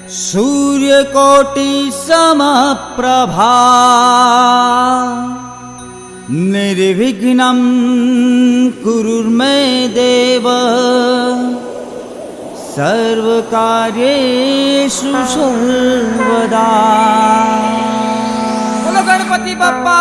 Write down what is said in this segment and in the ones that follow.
सूर्यकोटि समप्रभा निर्विघ्नं कुरुर्मे देव सर्वकार्येषु सर्वदा। बोलो गणपति बप्पा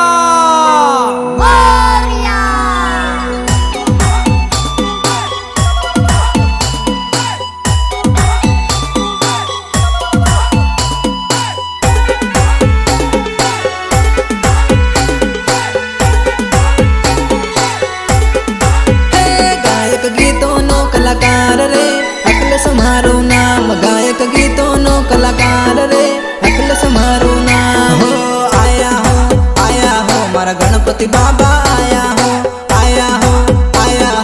कलाकार रे अखिलेश मारू नाम, गायक गीतों नो कलाकार रे अखिलेश मारू नाम। आया हो मारा गणपति बाबा आया हो, आया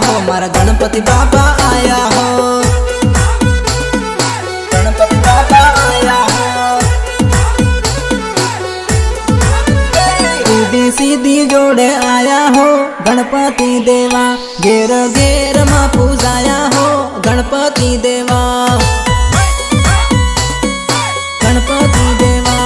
हो मारा गणपति बाबा आया हो, गणपति बाबा आया हो। सीधी सीधी जोड़े आया हो गणपति देवा, घेर घेर मां पूजाया हो गणपति देवा, गणपति देवा,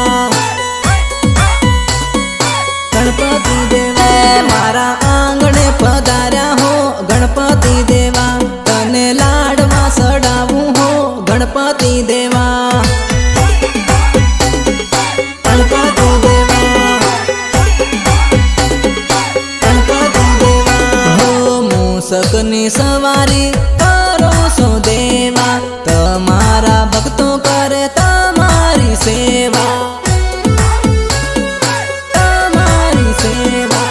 गणपति देवा। मारा आंगणे पधार्या हो गणपति देवा, तने लाडवा सडावू हो गणपति देवा, गणपति देवा, गणपति देवा। हो मूसकनी सवारी करो सो देवा, तमारा भक्तों करे तमारी सेवा, तमारी सेवा,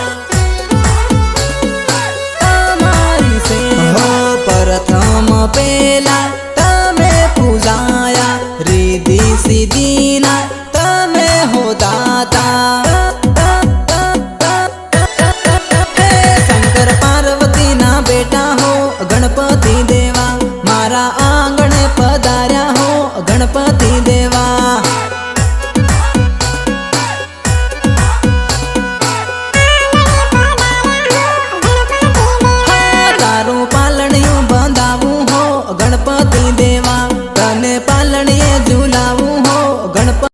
तमारी सेवा। हो प्रथम पेला तमे पूजाया, रिद्धि सिद्धि ना तमे हो दाता, शंकर पार्वती ना बेटा हो गणपति देवा, मारा आंगण पधार्या हो गणपति देवा।